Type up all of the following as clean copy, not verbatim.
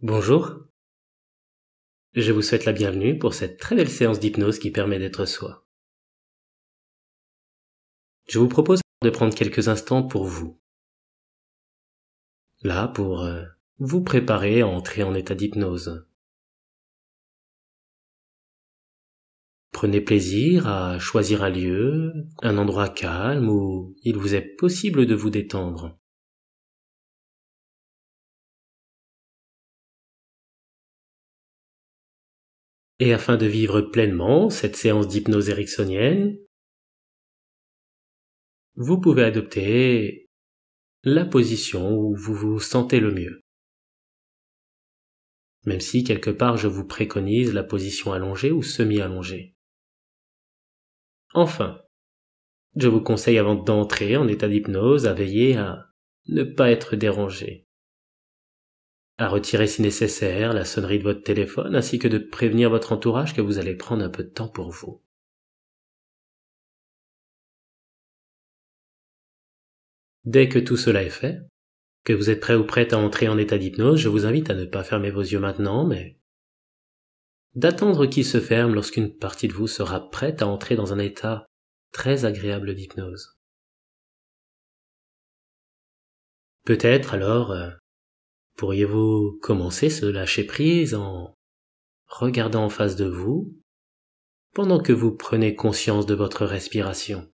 Bonjour, je vous souhaite la bienvenue pour cette très belle séance d'hypnose qui permet d'être soi. Je vous propose de prendre quelques instants pour vous. Là, pour vous préparer à entrer en état d'hypnose. Prenez plaisir à choisir un lieu, un endroit calme où il vous est possible de vous détendre. Et afin de vivre pleinement cette séance d'hypnose ericksonienne, vous pouvez adopter la position où vous vous sentez le mieux. Même si quelque part je vous préconise la position allongée ou semi-allongée. Enfin, je vous conseille avant d'entrer en état d'hypnose à veiller à ne pas être dérangé, à retirer si nécessaire la sonnerie de votre téléphone ainsi que de prévenir votre entourage que vous allez prendre un peu de temps pour vous. Dès que tout cela est fait, que vous êtes prêt ou prête à entrer en état d'hypnose, je vous invite à ne pas fermer vos yeux maintenant, mais d'attendre qu'ils se ferment lorsqu'une partie de vous sera prête à entrer dans un état très agréable d'hypnose. Peut-être alors pourriez-vous commencer ce lâcher-prise en regardant en face de vous pendant que vous prenez conscience de votre respiration.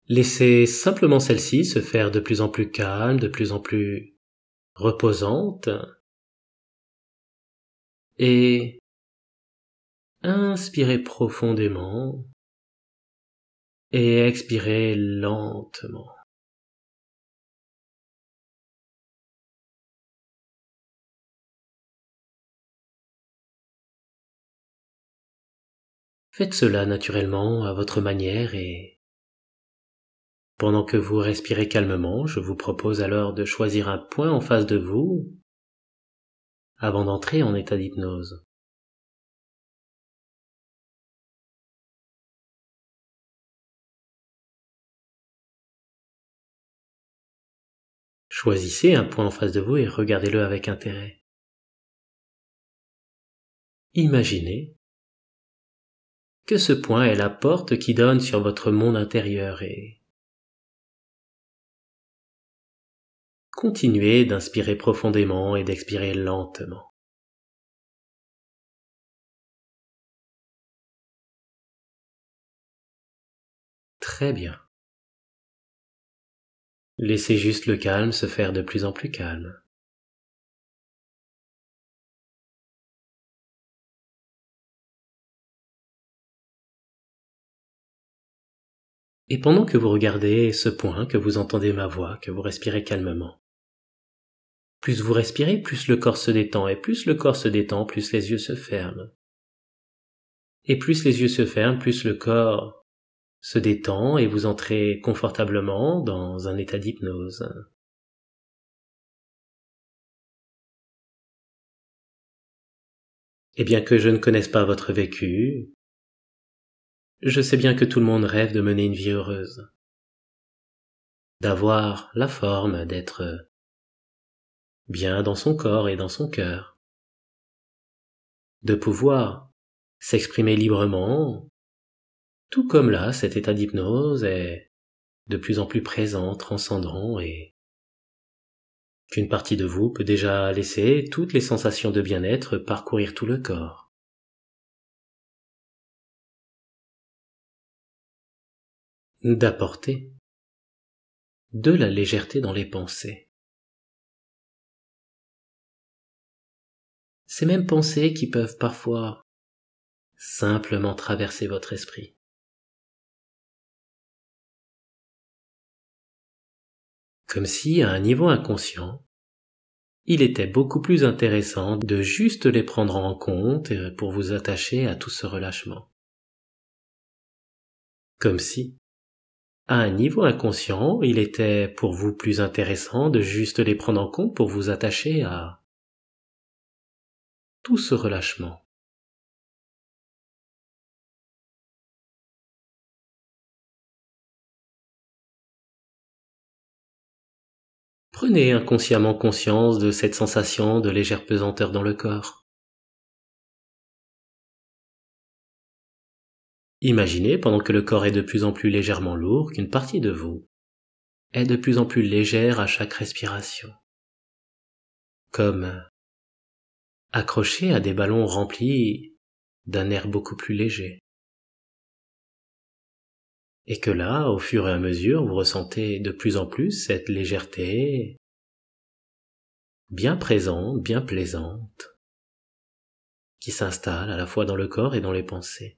Laissez simplement celle-ci se faire de plus en plus calme, de plus en plus reposante, et inspirez profondément et expirez lentement. Faites cela naturellement à votre manière et pendant que vous respirez calmement, je vous propose alors de choisir un point en face de vous avant d'entrer en état d'hypnose. Choisissez un point en face de vous et regardez-le avec intérêt. Imaginez que ce point est la porte qui donne sur votre monde intérieur et continuez d'inspirer profondément et d'expirer lentement. Très bien. Laissez juste le calme se faire de plus en plus calme. Et pendant que vous regardez ce point, que vous entendez ma voix, que vous respirez calmement, plus vous respirez, plus le corps se détend, et plus le corps se détend, plus les yeux se ferment. Et plus les yeux se ferment, plus le corps se détend et vous entrez confortablement dans un état d'hypnose. Et bien que je ne connaisse pas votre vécu, je sais bien que tout le monde rêve de mener une vie heureuse, d'avoir la forme, d'être bien dans son corps et dans son cœur, de pouvoir s'exprimer librement, tout comme là, cet état d'hypnose est de plus en plus présent, transcendant et qu'une partie de vous peut déjà laisser toutes les sensations de bien-être parcourir tout le corps. D'apporter de la légèreté dans les pensées. Ces mêmes pensées qui peuvent parfois simplement traverser votre esprit. Comme si, à un niveau inconscient, il était beaucoup plus intéressant de juste les prendre en compte pour vous attacher à tout ce relâchement. Comme si, à un niveau inconscient, il était pour vous plus intéressant de juste les prendre en compte pour vous attacher à tout ce relâchement. Prenez inconsciemment conscience de cette sensation de légère pesanteur dans le corps. Imaginez, pendant que le corps est de plus en plus légèrement lourd, qu'une partie de vous est de plus en plus légère à chaque respiration, comme accroché à des ballons remplis d'un air beaucoup plus léger. Et que là, au fur et à mesure, vous ressentez de plus en plus cette légèreté bien présente, bien plaisante, qui s'installe à la fois dans le corps et dans les pensées.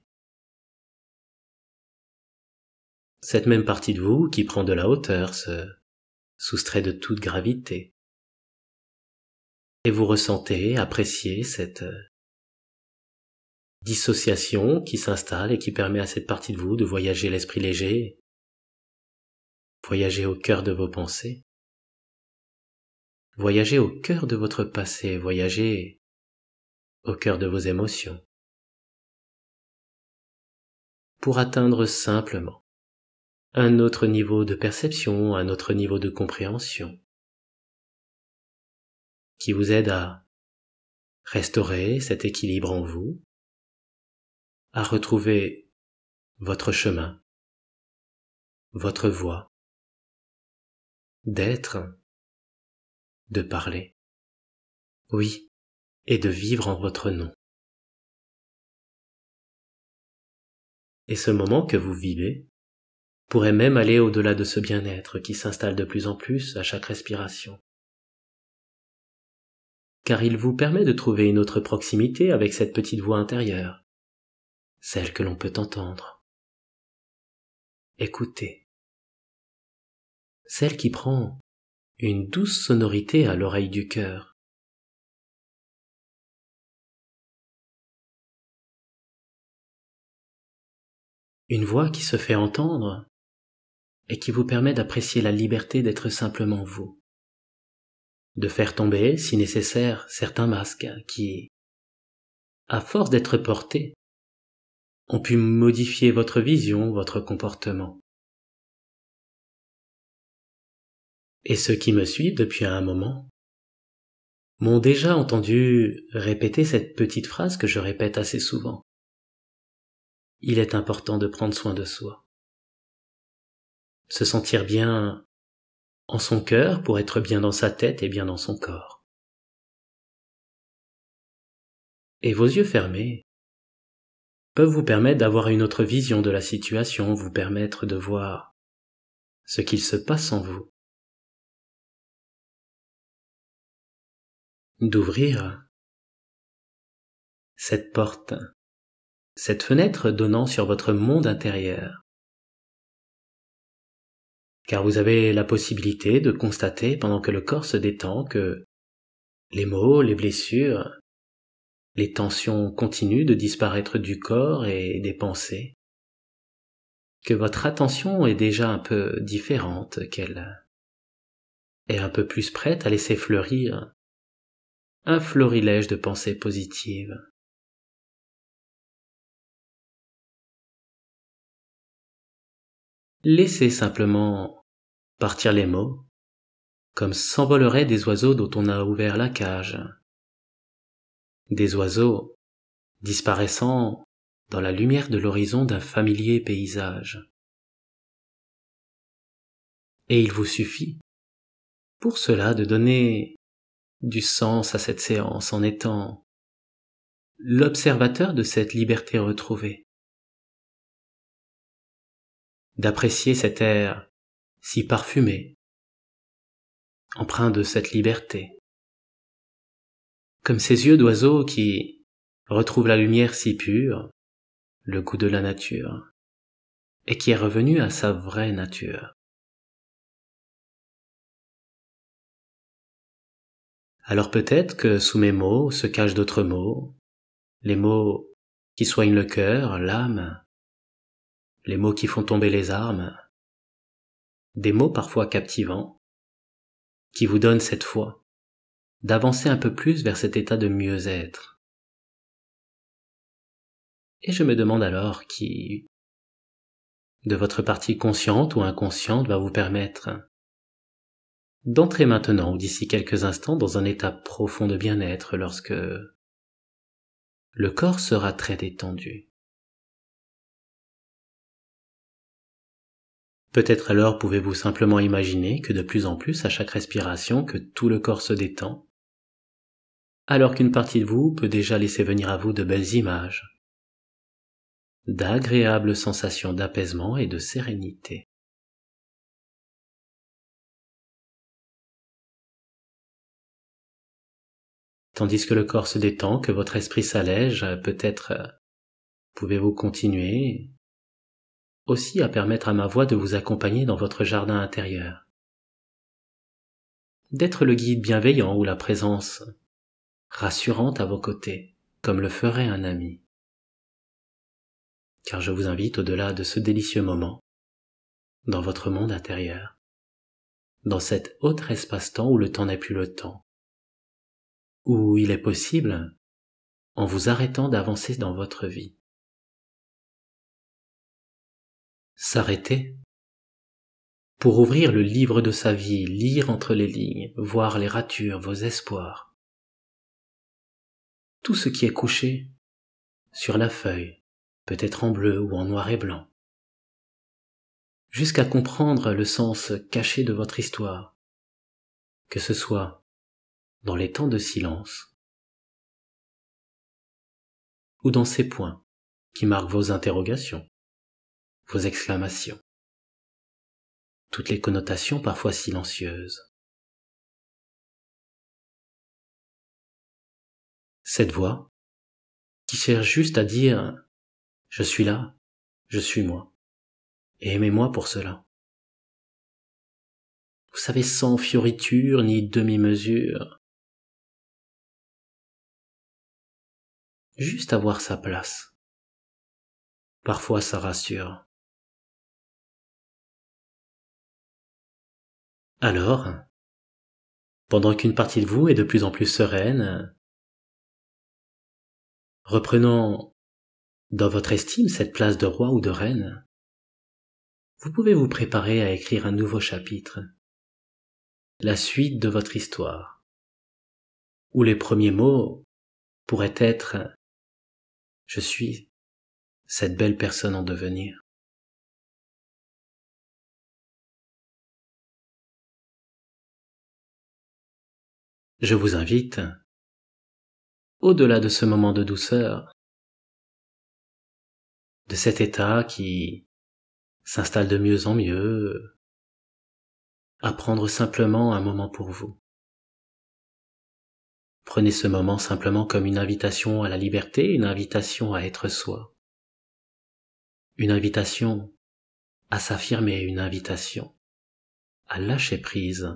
Cette même partie de vous qui prend de la hauteur se soustrait de toute gravité. Et vous ressentez, appréciez cette dissociation qui s'installe et qui permet à cette partie de vous de voyager l'esprit léger, voyager au cœur de vos pensées, voyager au cœur de votre passé, voyager au cœur de vos émotions, pour atteindre simplement un autre niveau de perception, un autre niveau de compréhension, qui vous aide à restaurer cet équilibre en vous, à retrouver votre chemin, votre voie, d'être, de parler, oui, et de vivre en votre nom. Et ce moment que vous vivez pourrait même aller au-delà de ce bien-être qui s'installe de plus en plus à chaque respiration. Car il vous permet de trouver une autre proximité avec cette petite voix intérieure, celle que l'on peut entendre, écouter, celle qui prend une douce sonorité à l'oreille du cœur. Une voix qui se fait entendre et qui vous permet d'apprécier la liberté d'être simplement vous, de faire tomber, si nécessaire, certains masques qui, à force d'être portés, ont pu modifier votre vision, votre comportement. Et ceux qui me suivent depuis un moment m'ont déjà entendu répéter cette petite phrase que je répète assez souvent. Il est important de prendre soin de soi. Se sentir bien en son cœur pour être bien dans sa tête et bien dans son corps. Et vos yeux fermés peuvent vous permettre d'avoir une autre vision de la situation, vous permettre de voir ce qu'il se passe en vous. D'ouvrir cette porte, cette fenêtre donnant sur votre monde intérieur. Car vous avez la possibilité de constater, pendant que le corps se détend, que les maux, les blessures, les tensions continuent de disparaître du corps et des pensées, que votre attention est déjà un peu différente, qu'elle est un peu plus prête à laisser fleurir un florilège de pensées positives. Laissez simplement partir les mots, comme s'envoleraient des oiseaux dont on a ouvert la cage. Des oiseaux disparaissant dans la lumière de l'horizon d'un familier paysage. Et il vous suffit, pour cela, de donner du sens à cette séance en étant l'observateur de cette liberté retrouvée, d'apprécier cet air si parfumé, empreint de cette liberté, comme ces yeux d'oiseau qui retrouvent la lumière si pure, le goût de la nature, et qui est revenu à sa vraie nature. Alors peut-être que sous mes mots se cachent d'autres mots, les mots qui soignent le cœur, l'âme, les mots qui font tomber les armes, des mots parfois captivants, qui vous donnent cette foi d'avancer un peu plus vers cet état de mieux-être. Et je me demande alors qui, de votre partie consciente ou inconsciente, va vous permettre d'entrer maintenant ou d'ici quelques instants dans un état profond de bien-être lorsque le corps sera très détendu. Peut-être alors pouvez-vous simplement imaginer que de plus en plus à chaque respiration que tout le corps se détend, alors qu'une partie de vous peut déjà laisser venir à vous de belles images, d'agréables sensations d'apaisement et de sérénité. Tandis que le corps se détend, que votre esprit s'allège, peut-être pouvez-vous continuer aussi à permettre à ma voix de vous accompagner dans votre jardin intérieur, d'être le guide bienveillant ou la présence rassurante à vos côtés, comme le ferait un ami. Car je vous invite au-delà de ce délicieux moment, dans votre monde intérieur, dans cet autre espace-temps où le temps n'est plus le temps, où il est possible, en vous arrêtant d'avancer dans votre vie. S'arrêter pour ouvrir le livre de sa vie, lire entre les lignes, voir les ratures, vos espoirs. Tout ce qui est couché sur la feuille, peut-être en bleu ou en noir et blanc, jusqu'à comprendre le sens caché de votre histoire, que ce soit dans les temps de silence ou dans ces points qui marquent vos interrogations, vos exclamations, toutes les connotations parfois silencieuses. Cette voix qui cherche juste à dire « Je suis là, je suis moi, et aimez-moi pour cela ». Vous savez, sans fioriture ni demi-mesure, juste avoir sa place. Parfois ça rassure. Alors, pendant qu'une partie de vous est de plus en plus sereine, reprenant dans votre estime cette place de roi ou de reine, vous pouvez vous préparer à écrire un nouveau chapitre, la suite de votre histoire, où les premiers mots pourraient être « Je suis cette belle personne en devenir ». Je vous invite, au-delà de ce moment de douceur, de cet état qui s'installe de mieux en mieux, à prendre simplement un moment pour vous. Prenez ce moment simplement comme une invitation à la liberté, une invitation à être soi, une invitation à s'affirmer, une invitation à lâcher prise.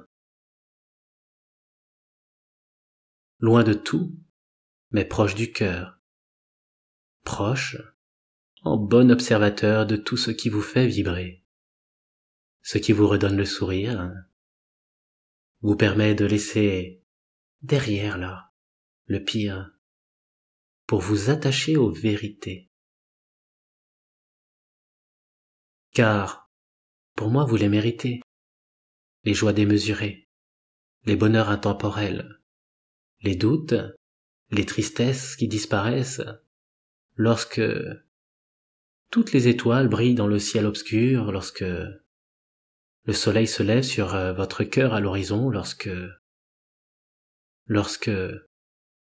Loin de tout, mais proche du cœur, proche, en bon observateur de tout ce qui vous fait vibrer, ce qui vous redonne le sourire, vous permet de laisser derrière là le pire pour vous attacher aux vérités. Car, pour moi, vous les méritez, les joies démesurées, les bonheurs intemporels, les doutes, les tristesses qui disparaissent lorsque toutes les étoiles brillent dans le ciel obscur, lorsque le soleil se lève sur votre cœur à l'horizon, lorsque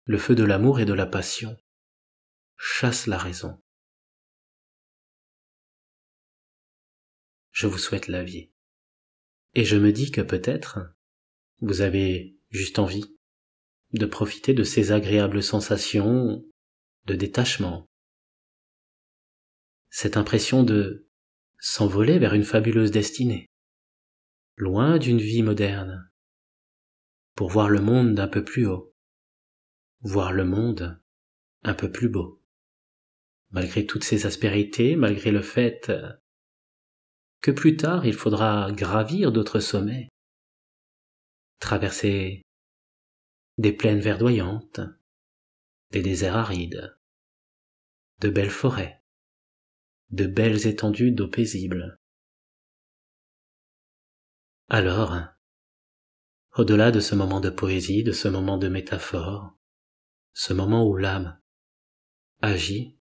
le feu de l'amour et de la passion chasse la raison. Je vous souhaite la vie. Et je me dis que peut-être vous avez juste envie de profiter de ces agréables sensations de détachement, cette impression de s'envoler vers une fabuleuse destinée, loin d'une vie moderne, pour voir le monde d'un peu plus haut, voir le monde un peu plus beau, malgré toutes ces aspérités, malgré le fait que plus tard il faudra gravir d'autres sommets, traverser des plaines verdoyantes, des déserts arides, de belles forêts, de belles étendues d'eau paisible. Alors, au-delà de ce moment de poésie, de ce moment de métaphore, ce moment où l'âme agit,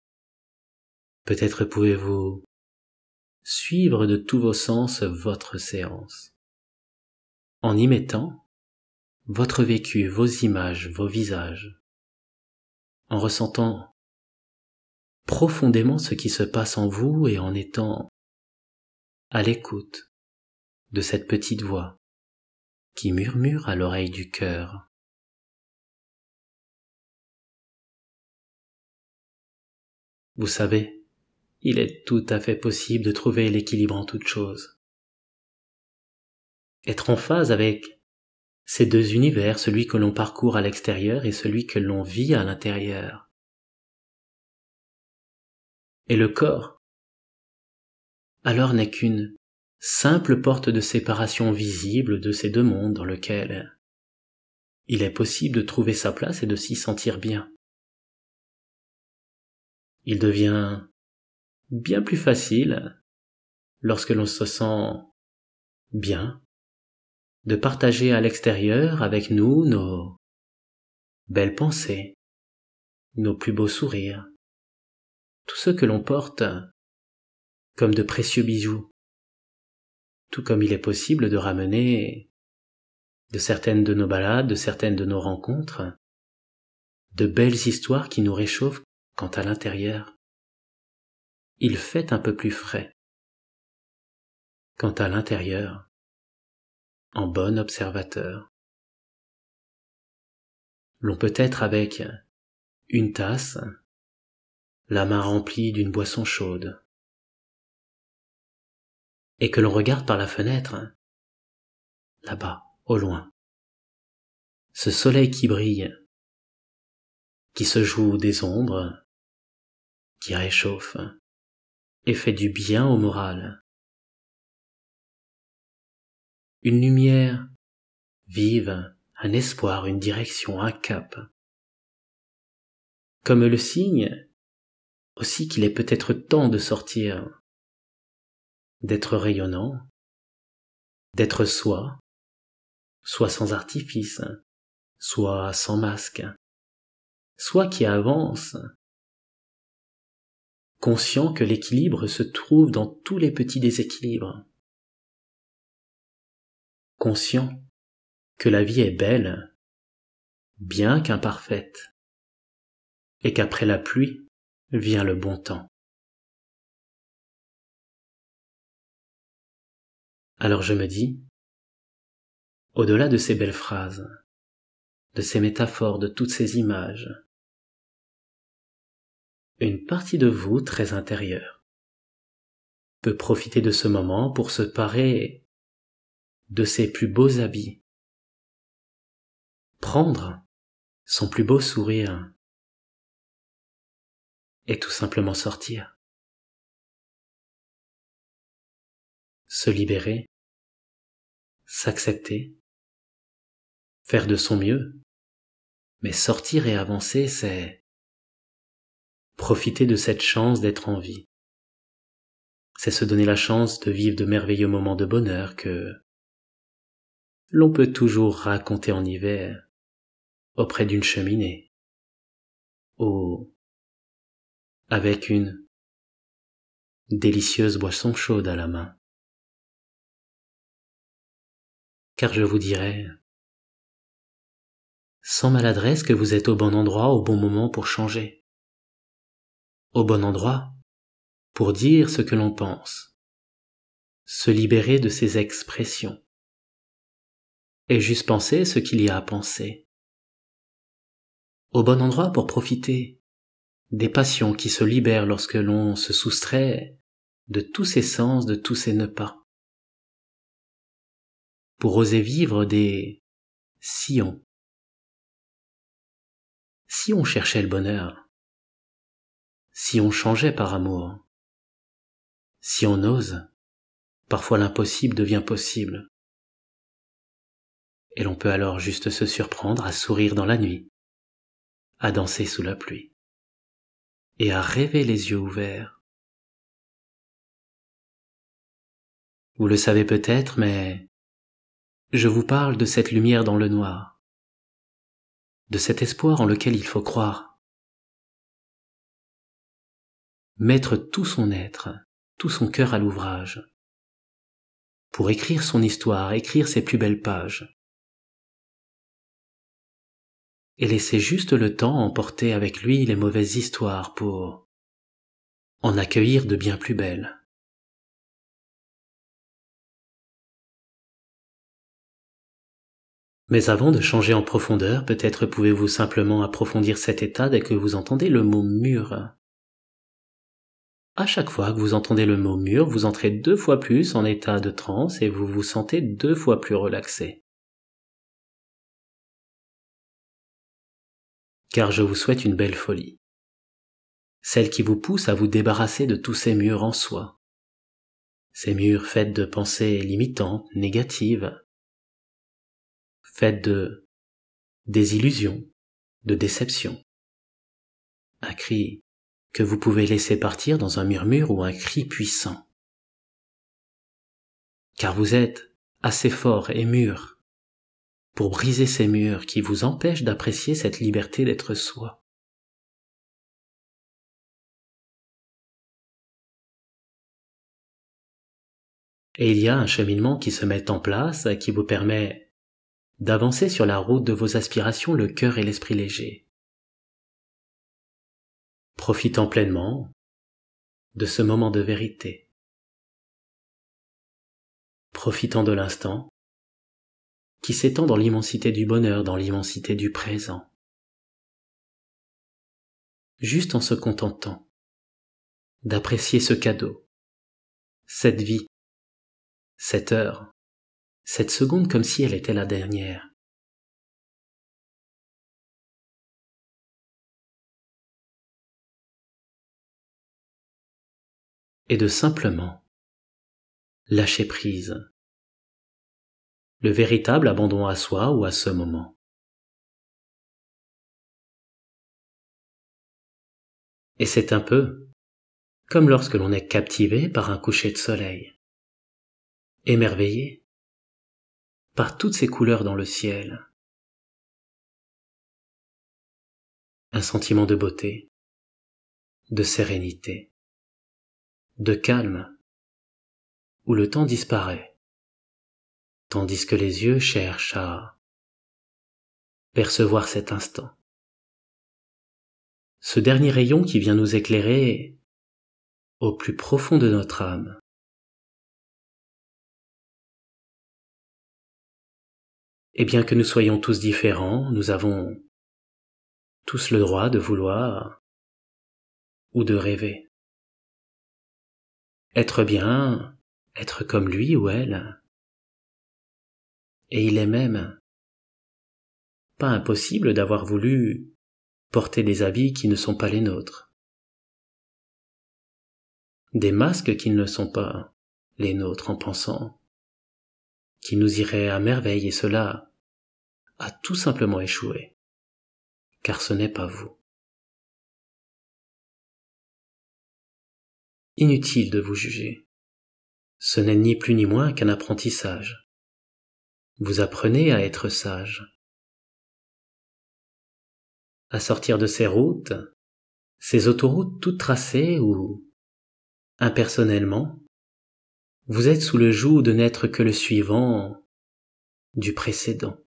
peut-être pouvez-vous suivre de tous vos sens votre séance, en y mettant votre vécu, vos images, vos visages, en ressentant profondément ce qui se passe en vous et en étant à l'écoute de cette petite voix qui murmure à l'oreille du cœur. Vous savez, il est tout à fait possible de trouver l'équilibre en toute chose. Être en phase avec ces deux univers, celui que l'on parcourt à l'extérieur et celui que l'on vit à l'intérieur. Et le corps, alors n'est qu'une simple porte de séparation visible de ces deux mondes dans lequel il est possible de trouver sa place et de s'y sentir bien. Il devient bien plus facile, lorsque l'on se sent bien, de partager à l'extérieur avec nous nos belles pensées, nos plus beaux sourires, tout ce que l'on porte comme de précieux bijoux, tout comme il est possible de ramener de certaines de nos balades, de certaines de nos rencontres, de belles histoires qui nous réchauffent quand à l'intérieur il fait un peu plus frais, quand à l'intérieur, en bon observateur, l'on peut être avec une tasse, la main remplie d'une boisson chaude, et que l'on regarde par la fenêtre, là-bas, au loin, ce soleil qui brille, qui se joue des ombres, qui réchauffe et fait du bien au moral. Une lumière vive, un espoir, une direction, un cap. Comme le signe aussi qu'il est peut-être temps de sortir, d'être rayonnant, d'être soi, soit sans artifice, soit sans masque, soit qui avance, conscient que l'équilibre se trouve dans tous les petits déséquilibres, conscient que la vie est belle, bien qu'imparfaite, et qu'après la pluie vient le bon temps. Alors je me dis, au-delà de ces belles phrases, de ces métaphores, de toutes ces images, une partie de vous très intérieure peut profiter de ce moment pour se parer de ses plus beaux habits, prendre son plus beau sourire et tout simplement sortir, se libérer, s'accepter, faire de son mieux, mais sortir et avancer, c'est profiter de cette chance d'être en vie. C'est se donner la chance de vivre de merveilleux moments de bonheur que l'on peut toujours raconter en hiver auprès d'une cheminée ou avec une délicieuse boisson chaude à la main. Car je vous dirais, sans maladresse, que vous êtes au bon endroit au bon moment pour changer. Au bon endroit pour dire ce que l'on pense, se libérer de ses expressions, et juste penser ce qu'il y a à penser. Au bon endroit pour profiter des passions qui se libèrent lorsque l'on se soustrait de tous ses sens, de tous ses nœuds pas. Pour oser vivre des sillons. Si on cherchait le bonheur, si on changeait par amour, si on ose, parfois l'impossible devient possible. Et l'on peut alors juste se surprendre à sourire dans la nuit, à danser sous la pluie, et à rêver les yeux ouverts. Vous le savez peut-être, mais je vous parle de cette lumière dans le noir, de cet espoir en lequel il faut croire. Mettre tout son être, tout son cœur à l'ouvrage, pour écrire son histoire, écrire ses plus belles pages, et laisser juste le temps emporter avec lui les mauvaises histoires pour en accueillir de bien plus belles. Mais avant de changer en profondeur, peut-être pouvez-vous simplement approfondir cet état dès que vous entendez le mot mur. À chaque fois que vous entendez le mot mur, vous entrez 2 fois plus en état de transe et vous vous sentez 2 fois plus relaxé. Car je vous souhaite une belle folie. Celle qui vous pousse à vous débarrasser de tous ces murs en soi. Ces murs faits de pensées limitantes, négatives, faits de désillusions, de déceptions. Un cri que vous pouvez laisser partir dans un murmure ou un cri puissant. Car vous êtes assez fort et mûr pour briser ces murs qui vous empêchent d'apprécier cette liberté d'être soi. Et il y a un cheminement qui se met en place, qui vous permet d'avancer sur la route de vos aspirations, le cœur et l'esprit léger. Profitant pleinement de ce moment de vérité. Profitant de l'instant qui s'étend dans l'immensité du bonheur, dans l'immensité du présent. Juste en se contentant d'apprécier ce cadeau, cette vie, cette heure, cette seconde comme si elle était la dernière. Et de simplement lâcher prise. Le véritable abandon à soi ou à ce moment. Et c'est un peu comme lorsque l'on est captivé par un coucher de soleil, émerveillé par toutes ces couleurs dans le ciel. Un sentiment de beauté, de sérénité, de calme, où le temps disparaît, tandis que les yeux cherchent à percevoir cet instant. Ce dernier rayon qui vient nous éclairer au plus profond de notre âme. Et bien que nous soyons tous différents, nous avons tous le droit de vouloir ou de rêver. Être bien, être comme lui ou elle. Et il est même pas impossible d'avoir voulu porter des habits qui ne sont pas les nôtres. Des masques qui ne sont pas les nôtres en pensant qu'ils nous iraient à merveille et cela a tout simplement échoué, car ce n'est pas vous. Inutile de vous juger. Ce n'est ni plus ni moins qu'un apprentissage. Vous apprenez à être sage, à sortir de ces routes, ces autoroutes toutes tracées où, impersonnellement, vous êtes sous le joug de n'être que le suivant du précédent.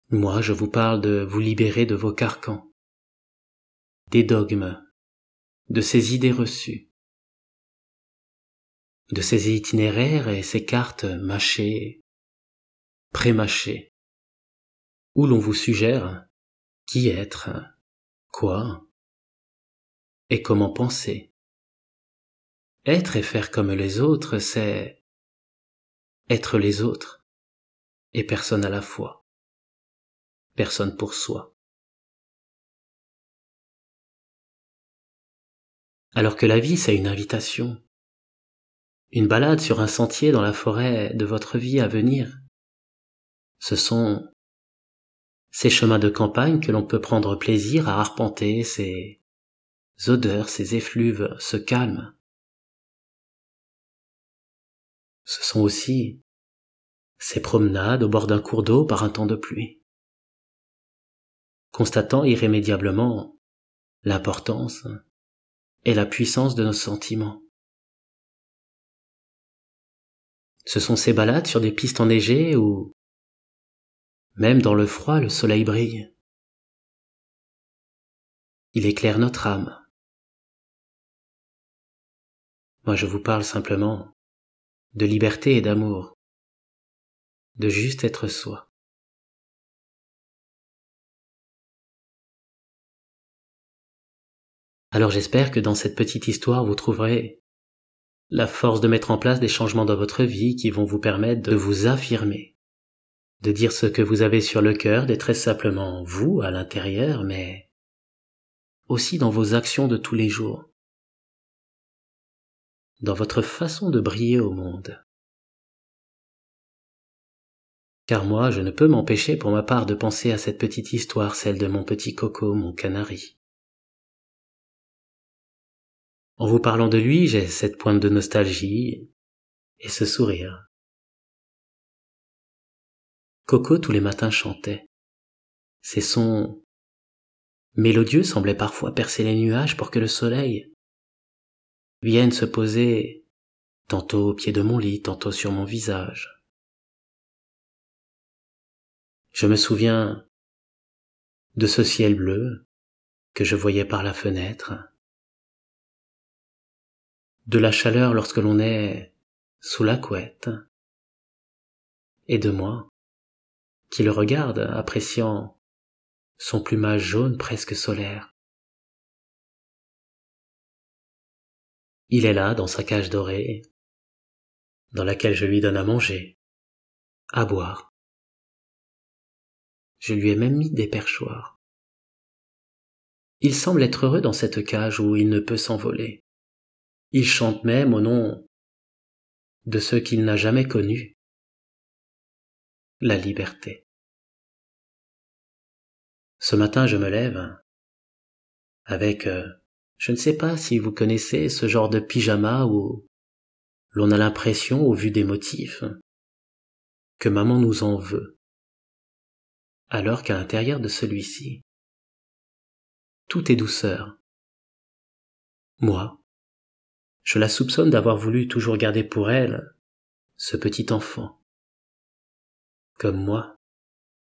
Moi, je vous parle de vous libérer de vos carcans, des dogmes, de ces idées reçues, de ces itinéraires et ces cartes mâchées, pré-mâchées, où l'on vous suggère qui être, quoi et comment penser. Être et faire comme les autres, c'est être les autres et personne à la fois, personne pour soi. Alors que la vie, c'est une invitation, une balade sur un sentier dans la forêt de votre vie à venir. Ce sont ces chemins de campagne que l'on peut prendre plaisir à arpenter, ces odeurs, ces effluves, ce calme. Ce sont aussi ces promenades au bord d'un cours d'eau par un temps de pluie, constatant irrémédiablement l'importance et la puissance de nos sentiments. Ce sont ces balades sur des pistes enneigées où, même dans le froid, le soleil brille. Il éclaire notre âme. Moi, je vous parle simplement de liberté et d'amour, de juste être soi. Alors j'espère que dans cette petite histoire, vous trouverez la force de mettre en place des changements dans votre vie qui vont vous permettre de vous affirmer, de dire ce que vous avez sur le cœur, d'être très simplement vous à l'intérieur, mais aussi dans vos actions de tous les jours, dans votre façon de briller au monde. Car moi, je ne peux m'empêcher pour ma part de penser à cette petite histoire, celle de mon petit Coco, mon canari. En vous parlant de lui, j'ai cette pointe de nostalgie et ce sourire. Coco tous les matins chantait. Ses sons mélodieux semblaient parfois percer les nuages pour que le soleil vienne se poser tantôt au pied de mon lit, tantôt sur mon visage. Je me souviens de ce ciel bleu que je voyais par la fenêtre, de la chaleur lorsque l'on est sous la couette, et de moi qui le regarde appréciant son plumage jaune presque solaire. Il est là dans sa cage dorée, dans laquelle je lui donne à manger, à boire. Je lui ai même mis des perchoirs. Il semble être heureux dans cette cage où il ne peut s'envoler. Il chante même au nom de ceux qu'il n'a jamais connus, la liberté. Ce matin, je me lève avec, je ne sais pas si vous connaissez ce genre de pyjama où l'on a l'impression, au vu des motifs, que maman nous en veut, alors qu'à l'intérieur de celui-ci, tout est douceur. Moi, je la soupçonne d'avoir voulu toujours garder pour elle ce petit enfant. Comme moi,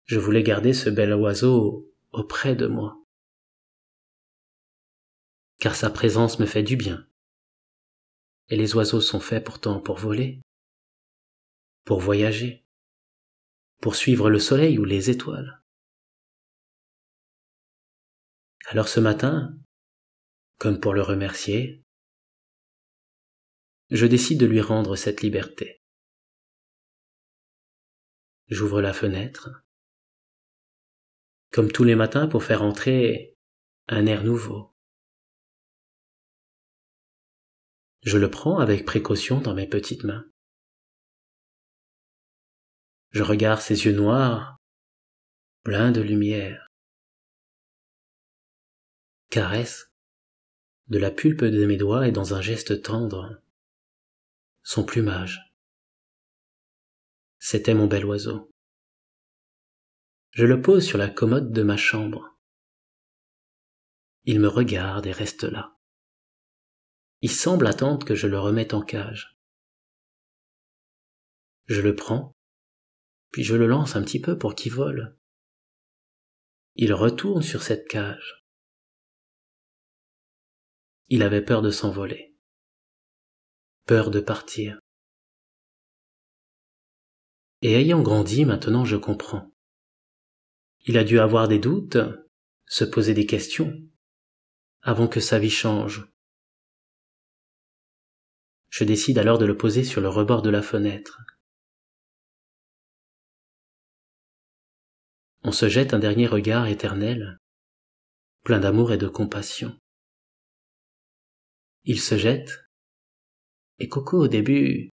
je voulais garder ce bel oiseau auprès de moi. Car sa présence me fait du bien. Et les oiseaux sont faits pourtant pour voler, pour voyager, pour suivre le soleil ou les étoiles. Alors ce matin, comme pour le remercier, je décide de lui rendre cette liberté. J'ouvre la fenêtre, comme tous les matins pour faire entrer un air nouveau. Je le prends avec précaution dans mes petites mains. Je regarde ses yeux noirs, pleins de lumière. Caresse de la pulpe de mes doigts et dans un geste tendre, son plumage. C'était mon bel oiseau. Je le pose sur la commode de ma chambre. Il me regarde et reste là. Il semble attendre que je le remette en cage. Je le prends, puis je le lance un petit peu pour qu'il vole. Il retourne sur cette cage. Il avait peur de s'envoler, peur de partir. Et ayant grandi, maintenant je comprends. Il a dû avoir des doutes, se poser des questions, avant que sa vie change. Je décide alors de le poser sur le rebord de la fenêtre. On se jette un dernier regard éternel, plein d'amour et de compassion. Il se jette, et Coco au début,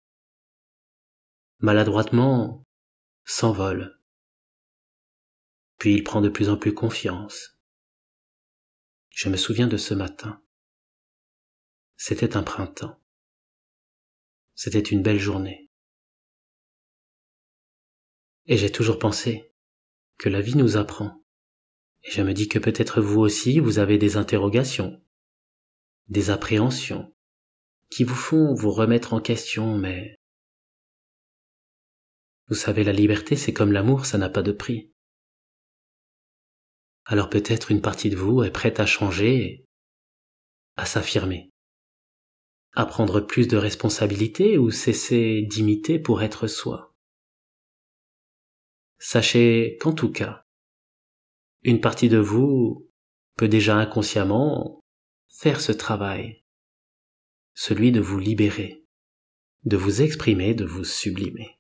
maladroitement, s'envole. Puis il prend de plus en plus confiance. Je me souviens de ce matin. C'était un printemps. C'était une belle journée. Et j'ai toujours pensé que la vie nous apprend. Et je me dis que peut-être vous aussi, vous avez des interrogations, des appréhensions, qui vous font vous remettre en question, mais vous savez, la liberté, c'est comme l'amour, ça n'a pas de prix. Alors peut-être une partie de vous est prête à changer, à s'affirmer, à prendre plus de responsabilités ou cesser d'imiter pour être soi. Sachez qu'en tout cas, une partie de vous peut déjà inconsciemment faire ce travail, celui de vous libérer, de vous exprimer, de vous sublimer.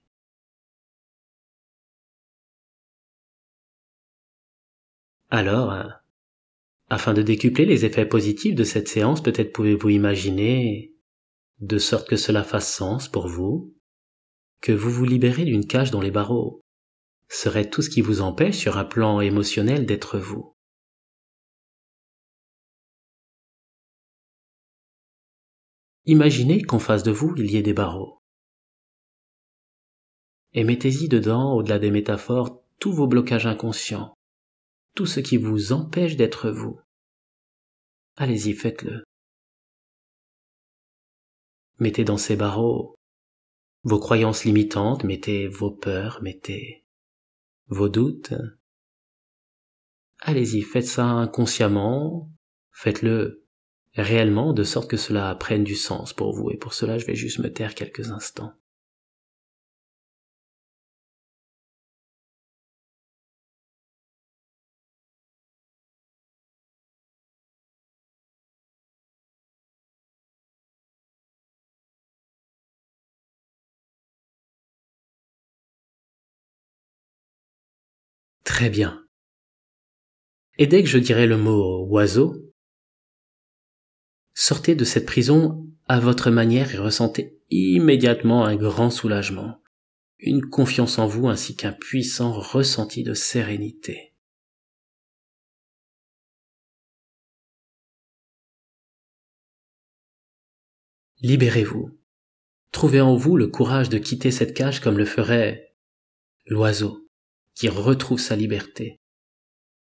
Alors, afin de décupler les effets positifs de cette séance, peut-être pouvez-vous imaginer, de sorte que cela fasse sens pour vous, que vous vous libérez d'une cage dont les barreaux seraient tout ce qui vous empêche sur un plan émotionnel d'être vous. Imaginez qu'en face de vous, il y ait des barreaux. Et mettez-y dedans, au-delà des métaphores, tous vos blocages inconscients, tout ce qui vous empêche d'être vous. Allez-y, faites-le. Mettez dans ces barreaux vos croyances limitantes, mettez vos peurs, mettez vos doutes. Allez-y, faites ça inconsciemment, faites-le réellement de sorte que cela prenne du sens pour vous, et pour cela je vais juste me taire quelques instants. Très bien. Et dès que je dirai le mot oiseau, sortez de cette prison à votre manière et ressentez immédiatement un grand soulagement, une confiance en vous ainsi qu'un puissant ressenti de sérénité. Libérez-vous. Trouvez en vous le courage de quitter cette cage comme le ferait l'oiseau qui retrouve sa liberté.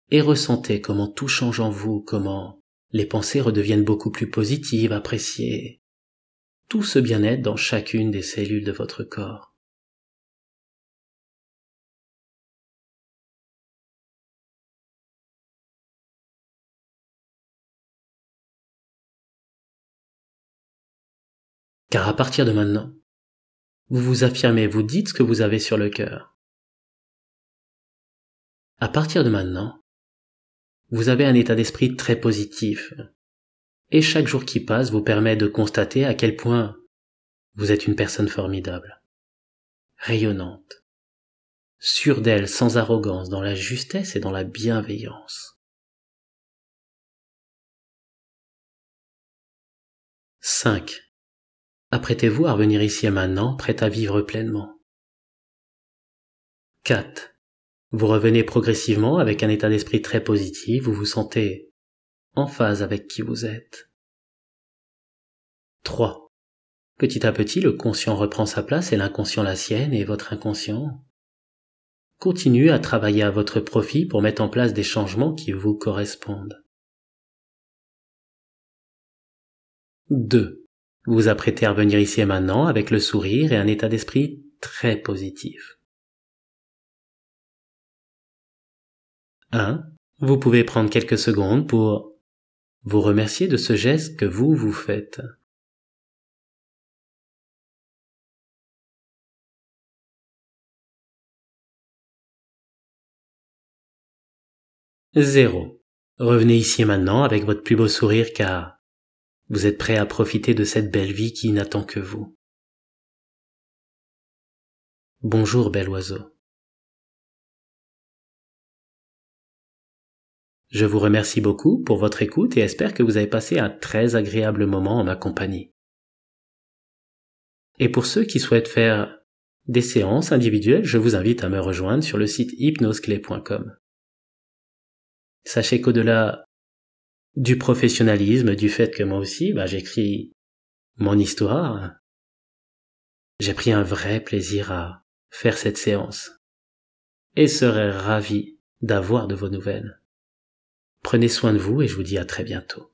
Et ressentez comment tout change en vous, comment les pensées redeviennent beaucoup plus positives, appréciées, tout ce bien-être dans chacune des cellules de votre corps. Car à partir de maintenant, vous vous affirmez, vous dites ce que vous avez sur le cœur. À partir de maintenant, vous avez un état d'esprit très positif. Et chaque jour qui passe vous permet de constater à quel point vous êtes une personne formidable, rayonnante, sûre d'elle, sans arrogance, dans la justesse et dans la bienveillance. 5. Apprêtez-vous à revenir ici et maintenant, prête à vivre pleinement. 4. Vous revenez progressivement avec un état d'esprit très positif, vous vous sentez en phase avec qui vous êtes. 3. Petit à petit, le conscient reprend sa place et l'inconscient la sienne, et votre inconscient continue à travailler à votre profit pour mettre en place des changements qui vous correspondent. 2. Vous vous apprêtez à revenir ici et maintenant avec le sourire et un état d'esprit très positif. 1. Vous pouvez prendre quelques secondes pour vous remercier de ce geste que vous faites. 0. Revenez ici et maintenant avec votre plus beau sourire car vous êtes prêt à profiter de cette belle vie qui n'attend que vous. Bonjour, bel oiseau. Je vous remercie beaucoup pour votre écoute et espère que vous avez passé un très agréable moment en ma compagnie. Et pour ceux qui souhaitent faire des séances individuelles, je vous invite à me rejoindre sur le site hypnoseclé.com. Sachez qu'au-delà du professionnalisme, du fait que moi aussi, j'écris mon histoire, j'ai pris un vrai plaisir à faire cette séance. et serai ravi d'avoir de vos nouvelles. Prenez soin de vous et je vous dis à très bientôt.